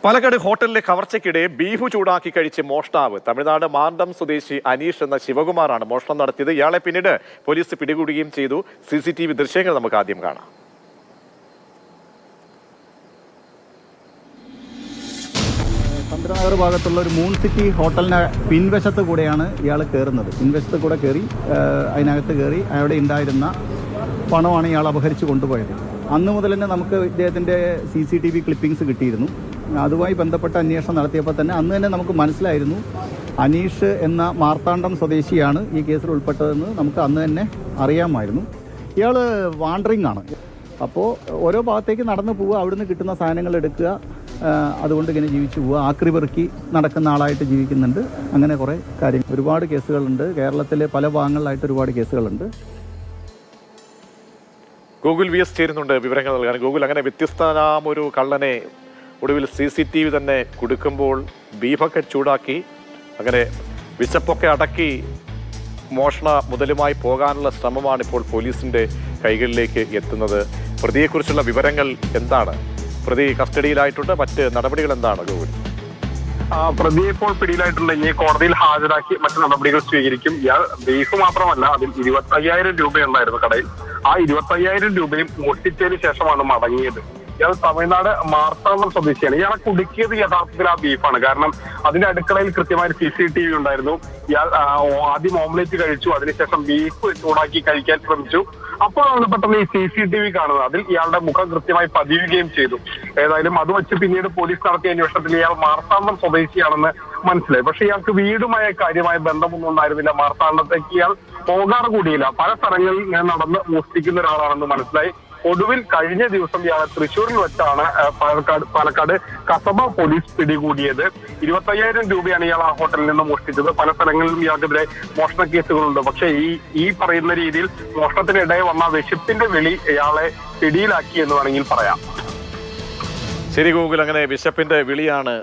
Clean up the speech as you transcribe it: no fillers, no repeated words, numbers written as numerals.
പാലക്കാട് ഹോട്ടലിലെ കവർച്ചയ്ക്കിടെ ബീഫ് ചൂടാക്കി കഴിച്ച് മോഷ്ടാവ് തമിഴ്നാട് മാണ്ടം സ്വദേശി അനീഷ് എന്ന ശിവകുമാറാണ് മോഷണം നടത്തിയത്. ഇയാളെ പിന്നീട് പോലീസ് പിടികൂടുകയും ചെയ്തു. CCTV ദൃശ്യങ്ങൾ നമുക്ക് ആദ്യം കാണാം. ചന്ദ്രനഗർ ഭാഗത്തുള്ള ഒരു മൂൺ സിറ്റി ഹോട്ടലിന് പിൻവശത്ത് കൂടെയാണ് ഇയാൾ കയറുന്നത്. പിൻവശത്ത് കൂടെ കയറി അതിനകത്ത് കയറി അവിടെ ഉണ്ടായിരുന്ന പണമാണ് ഇയാൾ അപഹരിച്ച് കൊണ്ടുപോയത്. അന്ന് മുതൽ തന്നെ നമുക്ക് ഇദ്ദേഹത്തിൻ്റെ CCTV ക്ലിപ്പിംഗ്സ് കിട്ടിയിരുന്നു. അതുമായി ബന്ധപ്പെട്ട അന്വേഷണം നടത്തിയപ്പോൾ തന്നെ അന്ന് തന്നെ നമുക്ക് മനസ്സിലായിരുന്നു അനീഷ് എന്ന മാർത്താണ്ഡം സ്വദേശിയാണ് ഈ കേസിൽ ഉൾപ്പെട്ടതെന്ന് നമുക്ക് അന്ന് തന്നെ അറിയാമായിരുന്നു. ഇയാൾ വാണ്ടറിംഗ് ആണ്. അപ്പോൾ ഓരോ ഭാഗത്തേക്ക് നടന്നു പോവുക, അവിടുന്ന് കിട്ടുന്ന സാധനങ്ങൾ എടുക്കുക, അതുകൊണ്ട് ഇങ്ങനെ ജീവിച്ചു പോവുക. ആക്രി പെറുക്കി നടക്കുന്ന ആളായിട്ട് ജീവിക്കുന്നുണ്ട്. അങ്ങനെ കുറേ കാര്യങ്ങൾ, ഒരുപാട് കേസുകളുണ്ട്. കേരളത്തിലെ പല ഭാഗങ്ങളിലായിട്ട് ഒരുപാട് കേസുകളുണ്ട്. ഗൂഗിൾ VS ചേരുന്നുണ്ട് വിവരങ്ങൾ നൽകാൻ. ഗൂഗിൾ, അങ്ങനെ വ്യത്യസ്തനാമൊരു കള്ളനെ ഒടുവിൽ CCTV തന്നെ കൊടുക്കുമ്പോൾ ബീഫൊക്കെ ചൂടാക്കി അങ്ങനെ വിശപ്പൊക്കെ അടക്കി മോഷണ മുതലുമായി പോകാനുള്ള ശ്രമമാണ് ഇപ്പോൾ പോലീസിന്റെ കൈകളിലേക്ക് എത്തുന്നത്. പ്രതിയെക്കുറിച്ചുള്ള വിവരങ്ങൾ എന്താണ്? പ്രതി കസ്റ്റഡിയിലായിട്ടുണ്ട്. മറ്റ് നടപടികൾ എന്താണ് ഗൂഗിൾ? പ്രതിയെ ഇപ്പോൾ പിടിയിലായിട്ടുണ്ട്. ഇനി കോടതിയിൽ ഹാജരാക്കി മറ്റു നടപടികൾ സ്വീകരിക്കും. ഇയാൾ ബീഫ് മാത്രമല്ല, അതിൽ 25,000 രൂപയുണ്ടായിരുന്നു കടയിൽ. ആ 25,000 രൂപയും മോഷ്ടിച്ചതിന് ശേഷമാണ് മടങ്ങിയത്. ഇയാൾ തമിഴ്നാട് മാർത്താണ്ഡം സ്വദേശിയാണ്. ഇയാളെ കുടുക്കിയത് യഥാർത്ഥത്തിൽ ആ ബീഫാണ്. കാരണം അതിന്റെ അടുക്കളയിൽ കൃത്യമായ CCTV ഉണ്ടായിരുന്നു. ഇയാൾ ആദ്യം ഓംലെറ്റ് കഴിച്ചു, അതിനുശേഷം ബീഫ് ചൂടാക്കി കഴിക്കാൻ ശ്രമിച്ചു. അപ്പോഴാണ് പെട്ടെന്ന് ഈ CCTV കാണുന്നത്. അതിൽ ഇയാളുടെ മുഖം കൃത്യമായി പതിയുകയും ചെയ്തു. ഏതായാലും അത് വെച്ച് പിന്നീട് പോലീസ് നടത്തിയ അന്വേഷണത്തിൽ ഇയാൾ മാർത്താണ്ഡം സ്വദേശിയാണെന്ന് മനസ്സിലായി. പക്ഷെ ഇയാൾക്ക് വീടുമായ കാര്യമായ ബന്ധമൊന്നും ഉണ്ടായിരുന്നില്ല. മാർത്താണ്ഡത്തേക്ക് ഇയാൾ പോകാറ് കൂടിയില്ല. പല സ്ഥലങ്ങളിൽ ഞാൻ നടന്ന് മോഷ്ടിക്കുന്ന ഒരാളാണെന്ന് മനസ്സിലായി. ഒടുവിൽ കഴിഞ്ഞ ദിവസം ഇയാളെ തൃശ്ശൂരിൽ വെച്ചാണ് പാലക്കാട് കസബ പോലീസ് പിടികൂടിയത്. 25,000 രൂപയാണ് ഇയാൾ ആ ഹോട്ടലിൽ നിന്ന് മോഷ്ടിച്ചത്. പല സ്ഥലങ്ങളിലും ഇയാൾക്കെതിരെ മോഷണ കേസുകളുണ്ട്. പക്ഷേ ഈ പറയുന്ന രീതിയിൽ മോഷണത്തിനിടെ വന്ന വിശപ്പിന്റെ വിളി ഇയാളെ പിടിയിലാക്കി എന്ന് വേണമെങ്കിൽ പറയാം. ശരി ഗൂഗിൾ, അങ്ങനെ വിശപ്പിന്റെ വിളിയാണ്